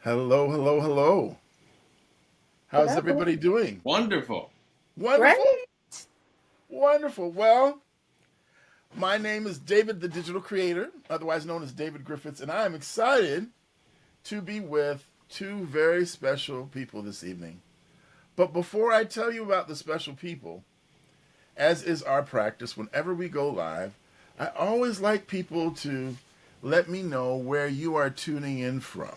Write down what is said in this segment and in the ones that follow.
Hello, hello, hello. How's Hello. everybody doing? Wonderful. Great. Wonderful? Wonderful. Well, my name is David, the digital creator, otherwise known as David Griffiths, and I am excited to be with two very special people this evening. But before I tell you about the special people, as is our practice whenever we go live, I always like people to let me know where you are tuning in from.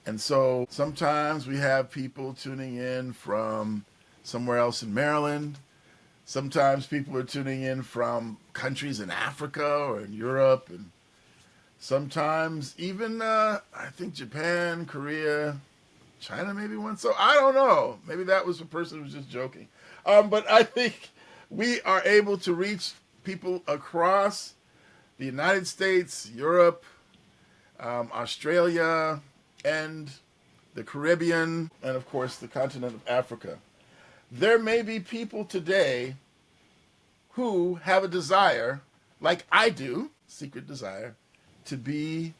And so sometimes we have people tuning in from somewhere else in Maryland. Sometimes people are tuning in from countries in Africa or in Europe. And sometimes even, I think Japan, Korea, China maybe once. So I don't know. Maybe that was a person who was just joking. But I think we are able to reach people across the United States, Europe, Australia, and the Caribbean, and of course the continent of Africa. There may be people today who have a desire, like I do, secret desire, to be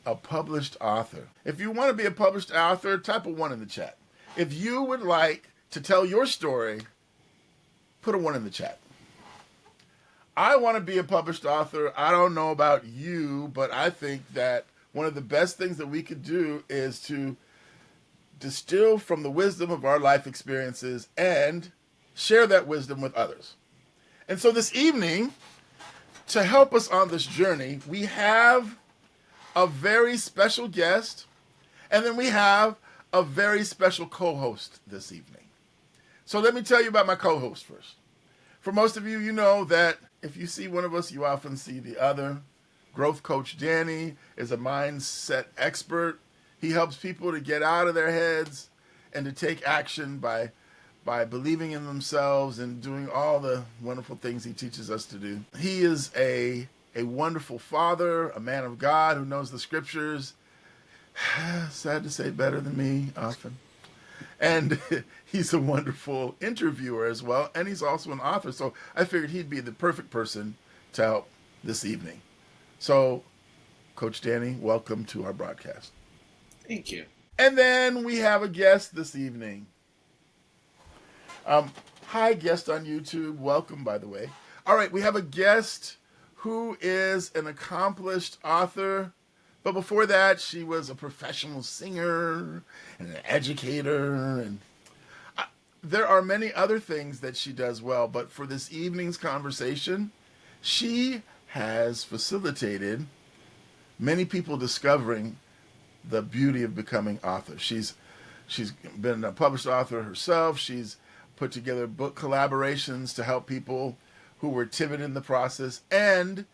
a published author. If you want to be a published author, type a one in the chat. If you would like to tell your story, put a one in the chat. I want to be a published author. I don't know about you, but I think that one of the best things that we could do is to distill from the wisdom of our life experiences and share that wisdom with others. And so this evening, to help us on this journey, we have a very special guest, and then we have a very special co-host this evening. So let me tell you about my co-host first. For most of you, you know that if you see one of us, you often see the other. Growth coach Danny is a mindset expert. He helps people to get out of their heads and to take action by believing in themselves and doing all the wonderful things he teaches us to do. He is a wonderful father, a man of God who knows the scriptures. Sad to say, better than me often. And he's a wonderful interviewer as well, and he's also an author. So I figured he'd be the perfect person to help this evening. So, Coach Danny, welcome to our broadcast. Thank you. And then we have a guest this evening. Hi, guest on YouTube. Welcome, by the way. All right, we have a guest who is an accomplished author. But before that, she was a professional singer and an educator. And there are many other things that she does well. But for this evening's conversation, she has facilitated many people discovering the beauty of becoming authors. She's been a published author herself. She's put together book collaborations to help people who were timid in the process. And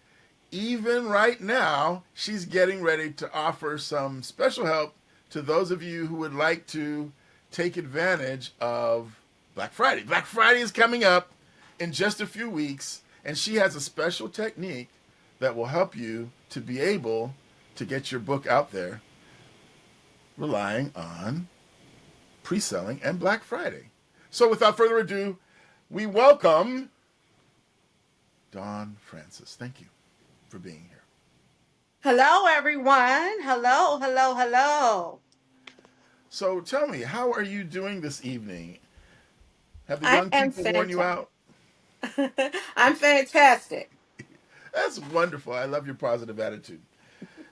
even right now, she's getting ready to offer some special help to those of you who would like to take advantage of Black Friday. Black Friday is coming up in just a few weeks, and she has a special technique that will help you to be able to get your book out there relying on pre-selling and Black Friday. So without further ado, we welcome Dawn Francis. Thank you for being here. Hello, everyone. Hello, hello, hello. So tell me, how are you doing this evening? Have the I young am people worn you fantastic. out? I'm fantastic. That's wonderful. I love your positive attitude.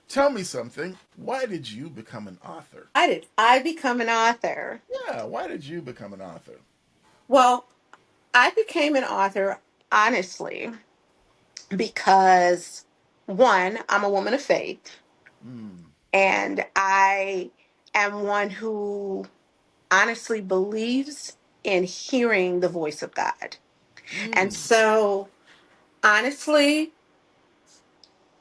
Tell me something. Why did you become an author? I did. I become an author. Yeah, why did you become an author? Well, I became an author honestly because one, I'm a woman of faith, Mm, and I am one who honestly believes in hearing the voice of God. And mm, so, honestly,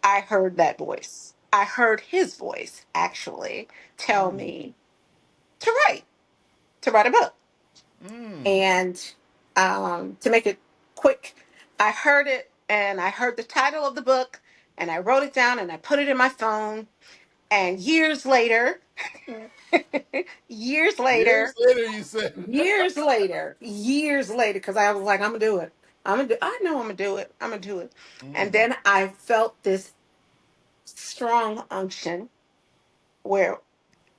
I heard that voice. I heard his voice actually tell mm, me to write, to write a book. mm, And to make it quick, I heard it and I heard the title of the book and I wrote it down and I put it in my phone. And years later, Years later, you said. years later, because I was like, I'm gonna do it. I know I'm gonna do it. I'm gonna do it. And Mm, then I felt this strong unction where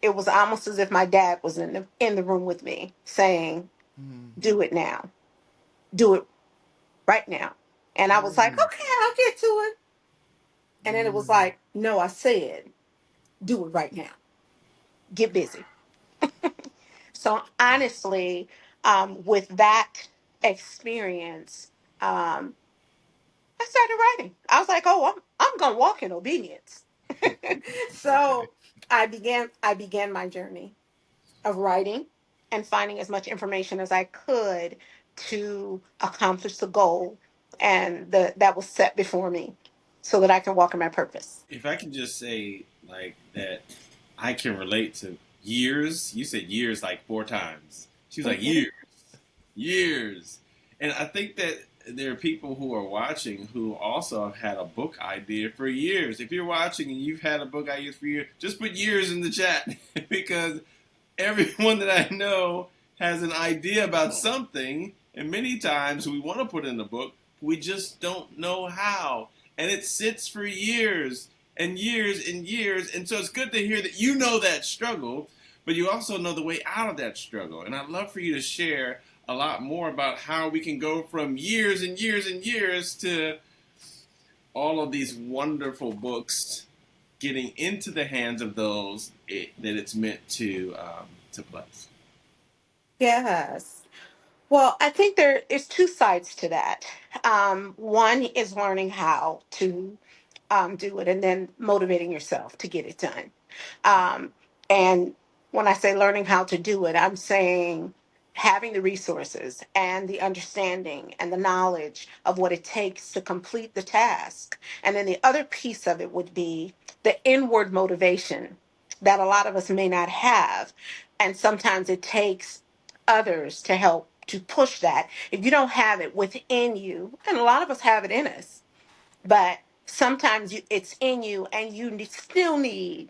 it was almost as if my dad was in the room with me saying, Mm, do it now, do it right now. And I was like, mm, okay, I'll get to it. And then it was mm, like, no, I said, do it right now, get busy. So honestly, with that experience, um, I started writing. I was like, oh, I'm gonna walk in obedience. okay. So I began my journey of writing and finding as much information as I could to accomplish the goal and that was set before me so that I can walk in my purpose. If I can just say like that, I can relate to years. You said years like 4 times. She was like Mhm. years, years, and I think that there are people who are watching who also have had a book idea for years. If you're watching and you've had a book idea for years, just put years in the chat because everyone that I know has an idea about something, and many times we want to put in a book, we just don't know how. And it sits for years and years and years. And so it's good to hear that you know that struggle, but you also know the way out of that struggle. And I'd love for you to share a lot more about how we can go from years and years and years to all of these wonderful books getting into the hands of those that it's meant to bless. Yes. Well, I think there is two sides to that. One is learning how to do it and then motivating yourself to get it done. Um, and when I say learning how to do it, I'm saying having the resources and the understanding and the knowledge of what it takes to complete the task. And then the other piece of it would be the inward motivation that a lot of us may not have. And sometimes it takes others to help to push that. If you don't have it within you, and a lot of us have it in us, but sometimes it's in you and you still need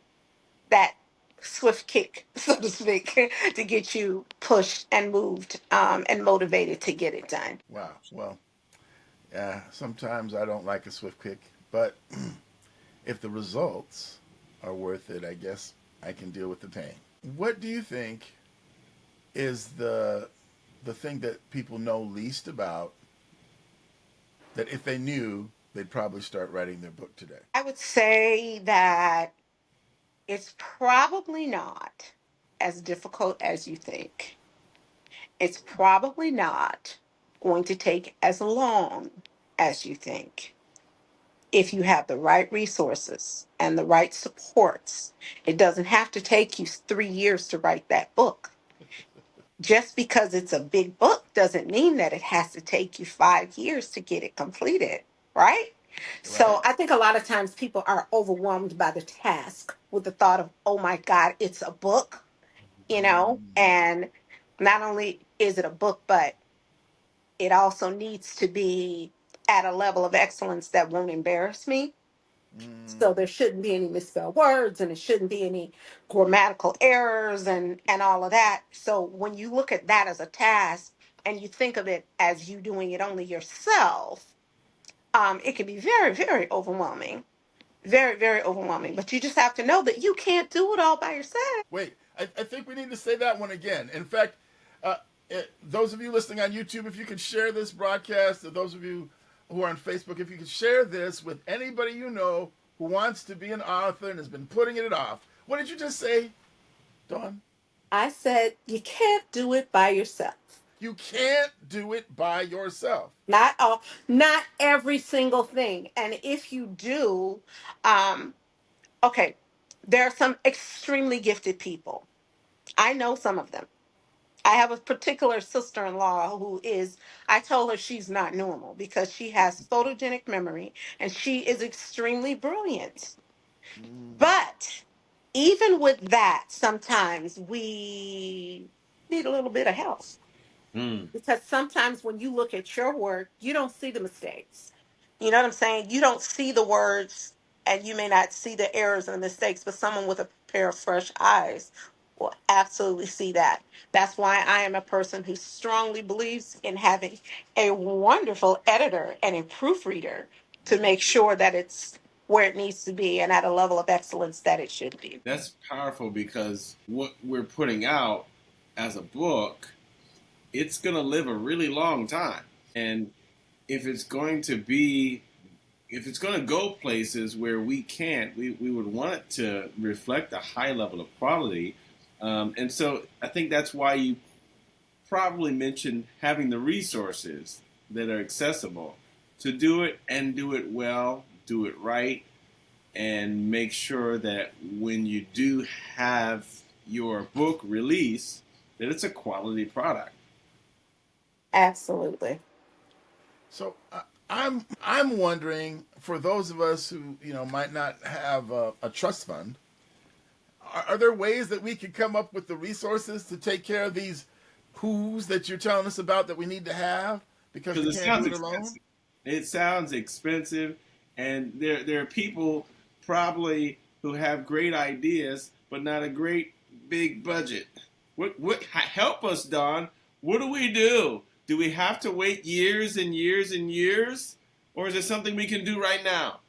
that swift kick, so to speak, to get you pushed and moved and motivated to get it done. Wow. Well, yeah, sometimes I don't like a swift kick, but if the results are worth it, I guess I can deal with the pain. What do you think is the thing that people know least about that if they knew, they'd probably start writing their book today? I would say that it's probably not as difficult as you think. It's probably not going to take as long as you think. If you have the right resources and the right supports, it doesn't have to take you 3 years to write that book. Just because it's a big book doesn't mean that it has to take you 5 years to get it completed, right? Right. So I think a lot of times people are overwhelmed by the task with the thought of, oh my God, it's a book, Mm, and not only is it a book, but it also needs to be at a level of excellence that won't embarrass me. mm, So there shouldn't be any misspelled words and there shouldn't be any grammatical errors and all of that. So when you look at that as a task and you think of it as you doing it only yourself, it can be very, very overwhelming. Very, very overwhelming. But you just have to know that you can't do it all by yourself. wait, I think we need to say that one again. In fact, uh, those of you listening on YouTube, if you could share this broadcast, or those of you who are on Facebook, if you could share this with anybody you know who wants to be an author and has been putting it off. What did you just say, Dawn? I said you can't do it by yourself. You can't do it by yourself. Not all, not every single thing. And if you do, um, okay, there are some extremely gifted people. I know some of them. I have a particular sister in law who is, I told her she's not normal because she has photogenic memory and she is extremely brilliant. Mm, But even with that, sometimes we need a little bit of help Hmm. because sometimes when you look at your work, you don't see the mistakes. You know what I'm saying? You don't see the words and you may not see the errors and the mistakes, but someone with a pair of fresh eyes will absolutely see that. That's why I am a person who strongly believes in having a wonderful editor and a proofreader to make sure that it's where it needs to be and at a level of excellence that it should be. That's powerful because what we're putting out as a book, it's going to live a really long time. And if it's going to be, if it's going to go places where we can't, we would want it to reflect a high level of quality. And so I think that's why you probably mentioned having the resources that are accessible to do it and do it well, do it right, and make sure that when you do have your book release, that it's a quality product. Absolutely. So I'm wondering, for those of us who might not have a trust fund, are there ways that we could come up with the resources to take care of these who's that you're telling us about that we need to have because we Because it can't do sounds it alone? expensive. It sounds expensive, and there are people probably who have great ideas, but not a great big budget. What help us, Don? What do we do? Do we have to wait years and years and years, or is it something we can do right now?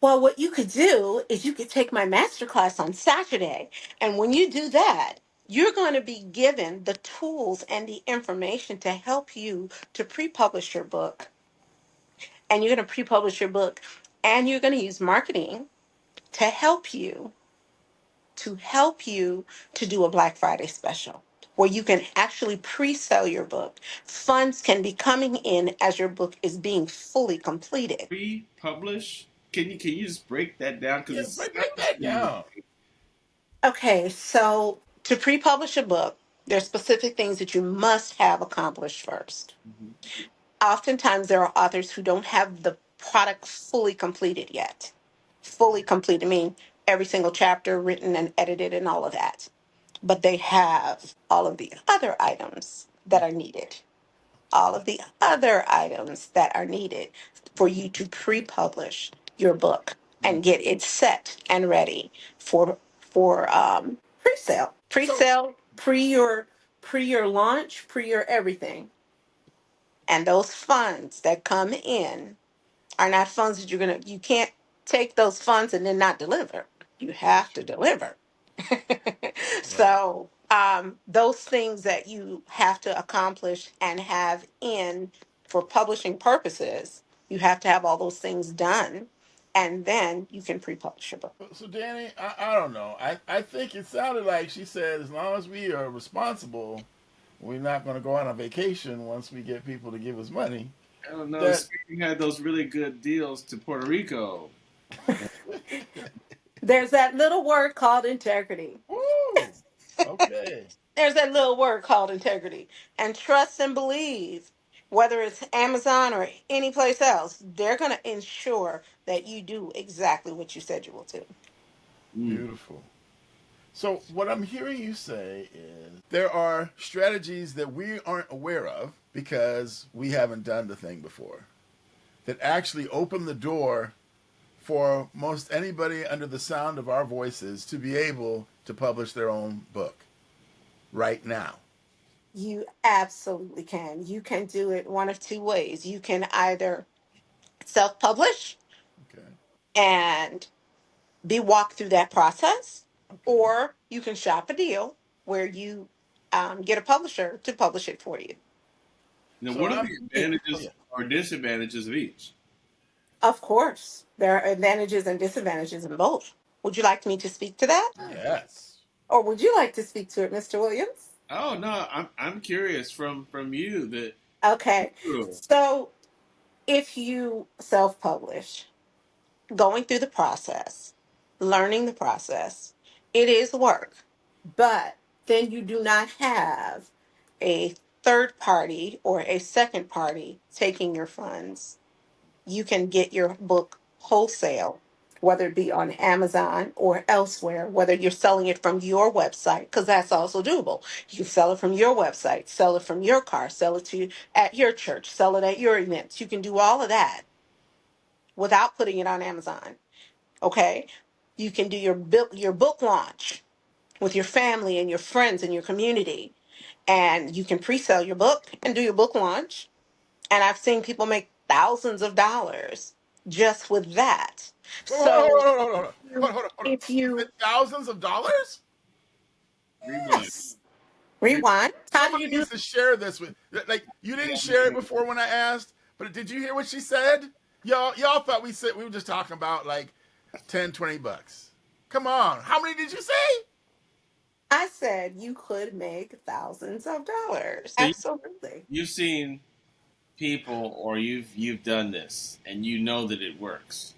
Well, what you could do is you could take my masterclass on Saturday. And when you do that, you're going to be given the tools and the information to help you to pre publish your book. And you're going to pre publish your book and you're going to use marketing to help you to do a Black Friday special where you can actually pre-sell your book. Funds can be coming in as your book is being fully completed. Pre-publish? Can you just break that down? Because Yeah, it break sounds that too. down. Okay, so to pre-publish a book, there's specific things that you must have accomplished first. Mhm. Oftentimes there are authors who don't have the product fully completed yet. Fully completed, I mean every single chapter written and edited and all of that. But they have all of the other items that are needed. All of the other items that are needed for you to pre-publish your book Mm. and get it set and ready for pre-sale, So pre-sale, pre your launch, pre your everything. And those funds that come in are not funds that you can't take those funds and then not deliver. You that's have to true. deliver. Right. So those things that you have to accomplish and have in for publishing purposes, you have to have all those things done, and then you can pre-publish your book. So Danny, I don't know. I think it sounded like she said as long as we are responsible, we're not going to go on a vacation once we get people to give us money. I don't know. That Spain had those really good deals to Puerto Rico. There's that little word called integrity. Woo. Okay. There's that little word called integrity. And trust and believe, whether it's Amazon or any place else, they're going to ensure that you do exactly what you said you will do. Mm. Beautiful. So what I'm hearing you say is there are strategies that we aren't aware of because we haven't done the thing before that actually open the door for most anybody under the sound of our voices to be able to publish their own book right now. You absolutely can. You can do it one of two ways. You can either self publish Okay. and be walked through that process, Okay. or you can shop a deal where you get a publisher to publish it for you. Now, So what are I'm the oh advantages yeah. or disadvantages of each? Of course, there are advantages and disadvantages in both. Would you like me to speak to that? Yes. Or would you like to speak to it, Mr. Williams? Oh no, I'm curious from you that. Okay. So if you self publish, going through the process, learning the process, it is work. But then you do not have a third party or a second party taking your funds. You can get your book wholesale, whether it be on Amazon or elsewhere, whether you're selling it from your website, because that's also doable. You can sell it from your website, sell it from your car, sell it to at your church, sell it at your events. You can do all of that without putting it on Amazon. Okay. You can do your book launch with your family and your friends and your community. And you can pre-sell your book and do your book launch. And I've seen people make thousands of dollars just with that. Hold on, So hold on. if You said you, thousands of dollars? Rewind. yes, Rewind. rewind. How do Somebody you do? needs to share this with, like, you didn't share it before when I asked, but did you hear what she said? Y'all thought we were just talking about like 10, $20. Come on. How many did you say? I said you could make thousands of dollars. So Absolutely. you've seen people, or you've done this, and you know that it works.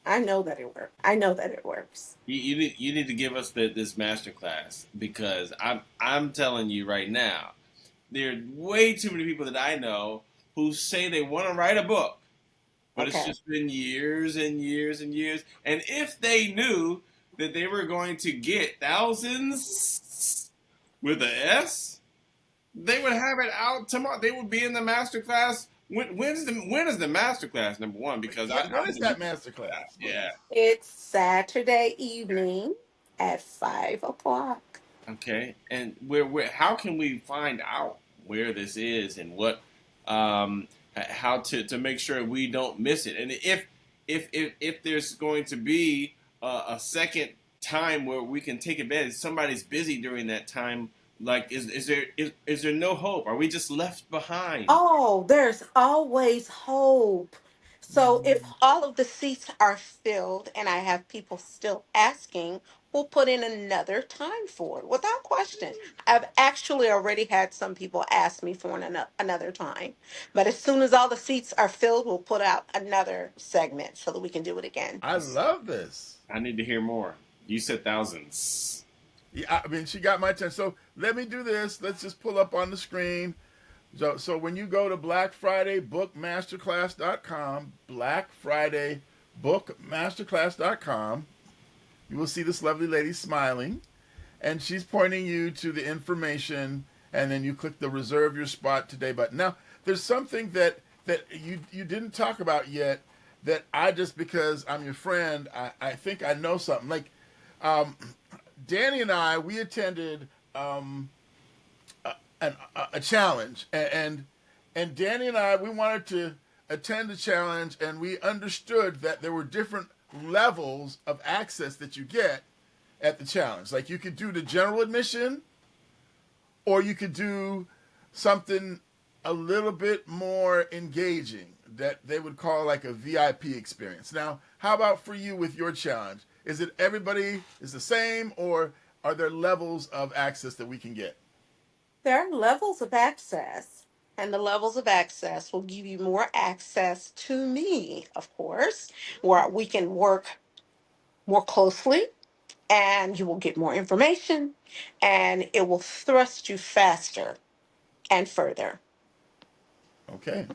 I know that it works. I know that it works. You need to give us this master class, because I'm telling you right now, there are way too many people that I know who say they want to write a book, but it's Okay. just been years and years and years. And if they knew that they were going to get thousands with a S, they would have it out tomorrow. They would be in the master class. When is the master class, number one? Because Yeah, when I'm is in the that master class? yeah. It's Saturday evening at 5 o'clock. Okay, and where how can we find out where this is, and what how to make sure we don't miss it? And if there's going to be a second time where we can take advantage, somebody's busy during that time. Like, is there no hope? Are we just left behind? Oh, there's always hope. So if all of the seats are filled and I have people still asking, we'll put in another time for it without question. I've actually already had some people ask me for another time. But as soon as all the seats are filled, we'll put out another segment so that we can do it again. I love this. I need to hear more. You said thousands. Yeah, I mean, she got my attention. So let me do this. Let's just pull up on the screen. So when you go to blackfridaybookmasterclass.com, blackfridaybookmasterclass.com, you will see this lovely lady smiling, and she's pointing you to the information, and then you click the reserve your spot today button. Now, there's something that you didn't talk about yet that I, just because I'm your friend, I think I know something. Like, um, Danny and I, we attended a challenge, and Danny and I, we wanted to attend the challenge, and we understood that there were different levels of access that you get at the challenge. Like, you could do the general admission, or you could do something a little bit more engaging that they would call like a VIP experience. Now, how about for you with your challenge? Is it everybody is the same, or are there levels of access that we can get? There are levels of access, and the levels of access will give you more access to me, of course, where we can work more closely and you will get more information and it will thrust you faster and further. Okay.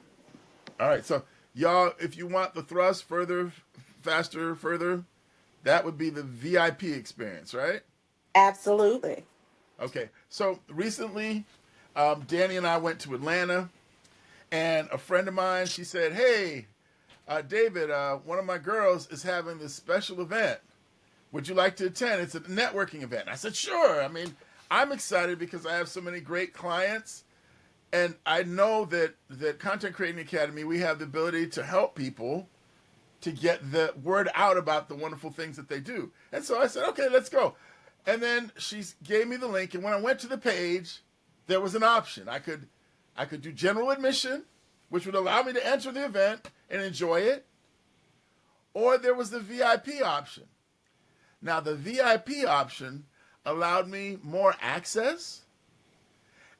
All right. So, y'all, if you want the thrust further, faster, further, that would be the VIP experience, right? Absolutely. Okay. So, recently, Danny and I went to Atlanta, and a friend of mine, she said, "Hey, David, one of my girls is having this special event. Would you like to attend? It's a networking event." I said, "Sure." I mean, I'm excited because I have so many great clients, and I know that Content Creating Academy, we have the ability to help people to get the word out about the wonderful things that they do. And so I said, "Okay, let's go." And then she gave me the link, and when I went to the page, there was an option. I could do general admission, which would allow me to enter the event and enjoy it, or there was the VIP option. Now, the VIP option allowed me more access,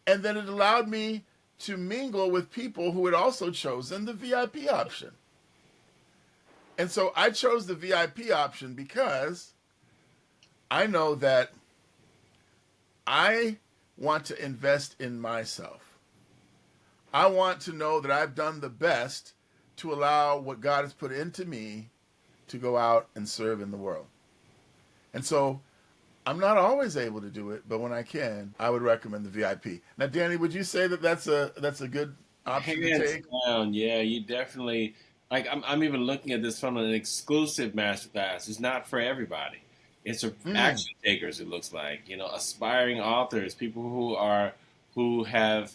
and then it allowed me to mingle with people who had also chosen the VIP option. And so I chose the VIP option because I know that I want to invest in myself. I want to know that I've done the best to allow what God has put into me to go out and serve in the world. And so I'm not always able to do it, but when I can, I would recommend the VIP. Now, Danny, would you say that that's a good option to Hands take? down, yeah, you definitely, like. I'm even looking at this from an exclusive masterclass. It's not for everybody. It's for Mm, action takers. It looks like, aspiring authors, people who have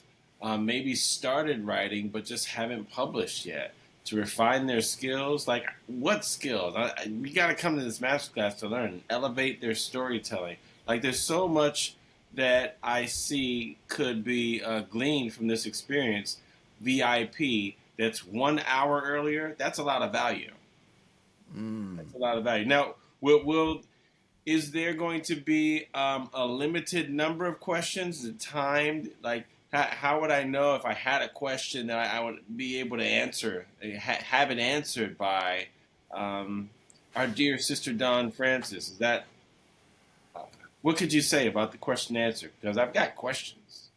maybe started writing but just haven't published yet. to refine their skills. Like, what skills? We got to come to this masterclass to learn, elevate their storytelling. Like, there's so much that I see could be gleaned from this experience. VIP, that's 1 hour earlier. That's a lot of value. That's a lot of value. Now, will is there going to be a limited number of questions? The timed, like how would I know if I had a question that I would be able to answer, have it answered by our dear sister Dawn Francis? Is that what could you say about the question and answer? Because I've got questions.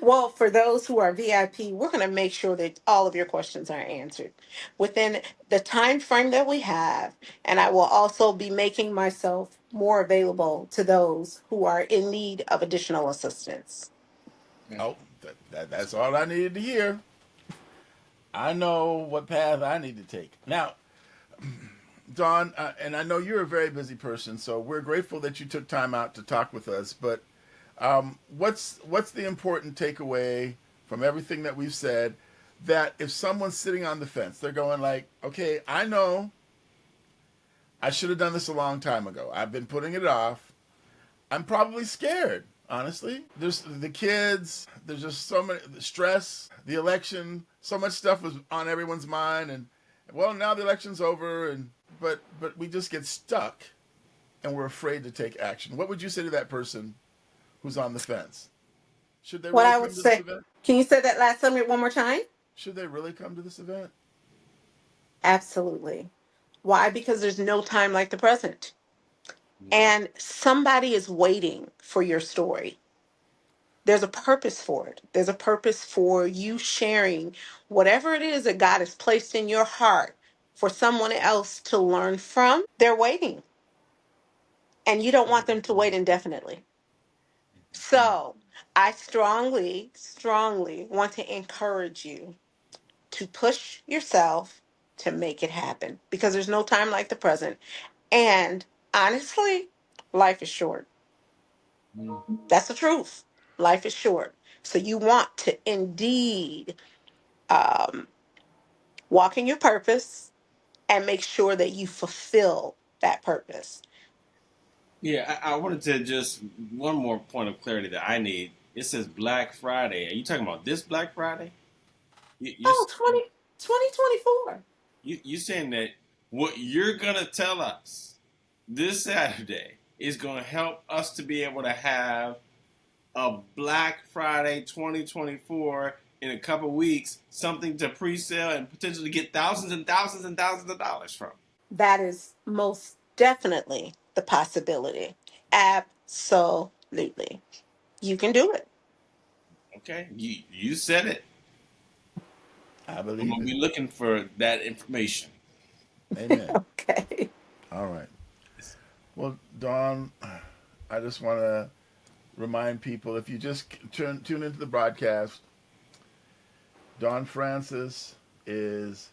Well, for those who are VIP, we're going to make sure that all of your questions are answered within the time frame that we have. And I will also be making myself more available to those who are in need of additional assistance. Oh, that's all I needed to hear. I know what path I need to take. Now, Dawn, and I know you're a very busy person, so we're grateful that you took time out to talk with us. But what's the important takeaway from everything that we've said? That if someone's sitting on the fence, they're going like, "Okay, I know I should have done this a long time ago. I've been putting it off. I'm probably scared." Honestly, there's the kids. There's just so many the stress, the election. So much stuff was on everyone's mind, and well, now the election's over, and but we just get stuck, and we're afraid to take action. What would you say to that person who's on the fence? Should they What really I would come to this say, event? can you say that last summit one more time? Should they really come to this event? Absolutely. Why? Because there's no time like the present. Mm. And somebody is waiting for your story. There's a purpose for it. There's a purpose for you sharing whatever it is that God has placed in your heart for someone else to learn from. They're waiting, and you don't want them to wait indefinitely. So, I strongly, strongly want to encourage you to push yourself to make it happen because there's no time like the present. And honestly, life is short. Mm. That's the truth. Life is short. So you want to indeed um, walk in your purpose and make sure that you fulfill that purpose. Yeah, I wanted to just one more point of clarity that I need. It says Black Friday. Are you talking about this Black Friday? You Oh, 2024. you saying that what you're gonna tell us this Saturday is gonna help us to be able to have a Black Friday 2024 in a couple weeks, something to pre-sale and potentially get thousands and thousands and thousands of dollars from. That is most definitely the possibility. Absolutely. You can do it. Okay, you said it. I I'm believe gonna it. be looking for that information. Amen. Okay. All right. Well, Dawn, I just want to remind people if you just tune into the broadcast, Dawn Francis is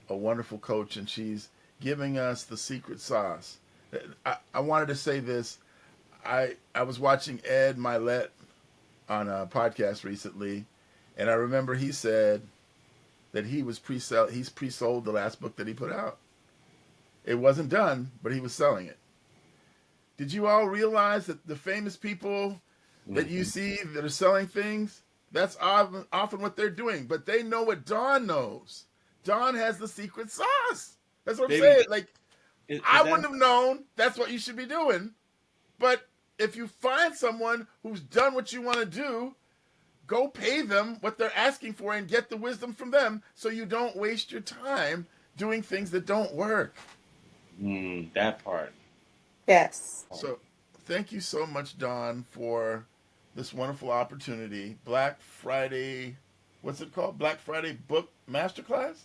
a wonderful coach, and she's giving us the secret sauce. I wanted to say this. I was watching Ed Milet on a podcast recently, and I remember he said that he's pre-sold the last book that he put out. It wasn't done, but he was selling it. Did you all realize that the famous people that you Mm-hmm. see that are selling things, that's often what they're doing, but they know what Dawn knows. Dawn has the secret sauce. That's what I'm David, saying. Like, is I that wouldn't have known that's what you should be doing. But if you find someone who's done what you want to do, go pay them what they're asking for and get the wisdom from them so you don't waste your time doing things that don't work. that part? Yes. So, thank you so much, Don, for this wonderful opportunity. Black Friday, what's it called? Black Friday Book Masterclass?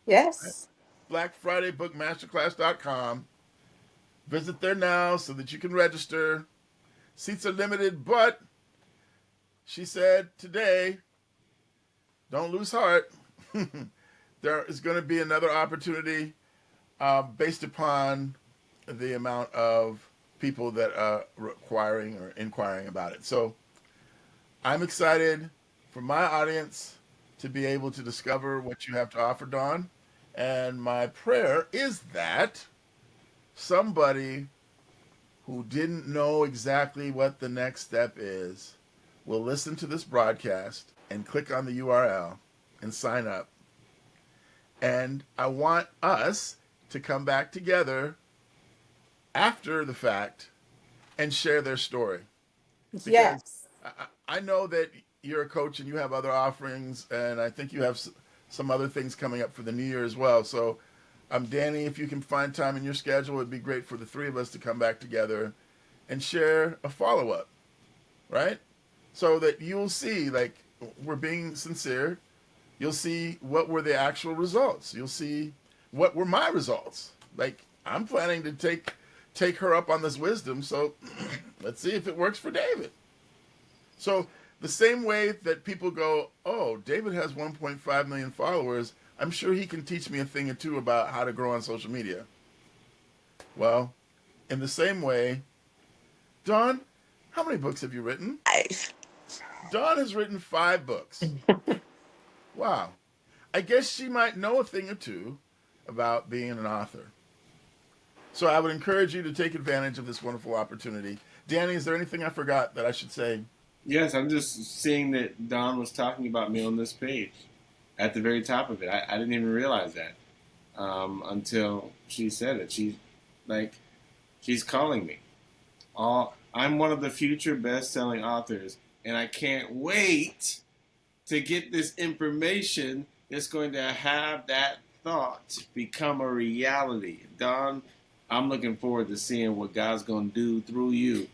Right? Yes. BlackFridayBookMasterclass.com. Visit there now so that you can register. Seats are limited, but she said today, don't lose heart. There is going to be another opportunity based upon the amount of people that are requiring or inquiring about it. So I'm excited for my audience to be able to discover what you have to offer, Dawn. And my prayer is that somebody who didn't know exactly what the next step is will listen to this broadcast and click on the URL and sign up. And I want us to come back together after the fact and share their story. Because Yes. I know that you're a coach and you have other offerings, and I think you have some other things coming up for the new year as well. So, Danny, if you can find time in your schedule, it'd be great for the three of us to come back together and share a follow up, right? So that you'll see, like, we're being sincere. You'll see what were the actual results. You'll see what were my results. Like, I'm planning to take her up on this wisdom. So let's see if it works for David. So the same way that people go, oh, David has 1.5 million followers, I'm sure he can teach me a thing or two about how to grow on social media. Well, in the same way, Dawn, how many books have you written? Nice. Dawn has written 5 books. Wow. I guess she might know a thing or two about being an author. So I would encourage you to take advantage of this wonderful opportunity. Danny, is there anything I forgot that I should say? Yes, I'm just seeing that Don was talking about me on this page at the very top of it. I didn't even realize that until she said it. She's calling me. I'm one of the future best-selling authors, and I can't wait to get this information that's going to have that thought become a reality. Don, I'm looking forward to seeing what God's going to do through you,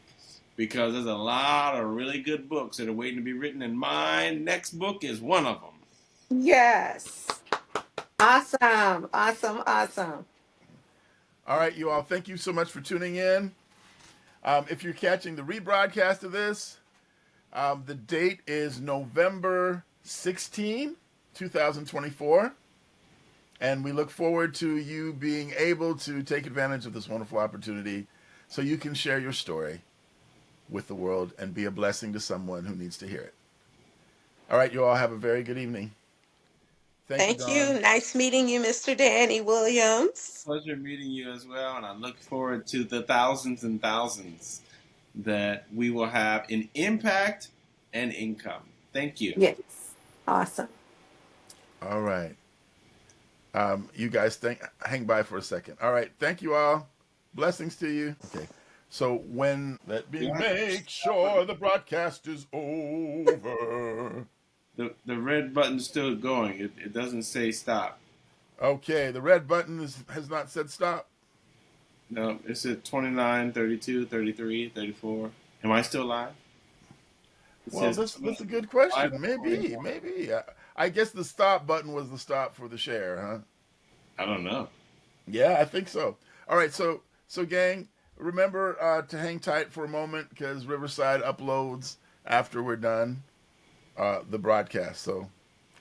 because there's a lot of really good books that are waiting to be written, and my next book is one of them. Yes. Awesome. Awesome. Awesome. All right, you all, thank you so much for tuning in. If you're catching the rebroadcast of this, the date is November 16, 2024. And we look forward to you being able to take advantage of this wonderful opportunity so you can share your story with the world and be a blessing to someone who needs to hear it. All right, you all have a very good evening. Thank you, Thank you. Dawn. Nice meeting you, Mr. Danny Williams. Pleasure meeting you as well, and I look forward to the thousands and thousands that we will have in impact and income. Thank you. Yes. Awesome. All right. You guys hang by for a second. All right. Thank you all. Blessings to you. Okay. So let me make sure the broadcast is over. The red button's still going. It doesn't say stop. Okay. The red button has not said stop. No, it's at 29, 32, 33, 34. Am I still live? Well, that's a good question. Maybe. I guess the stop button was the stop for the share, huh? I don't know. Yeah, I think so. All right, so gang, remember to hang tight for a moment because Riverside uploads after we're done the broadcast. So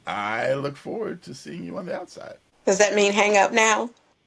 I look forward to seeing you on the outside. Does that mean hang up now?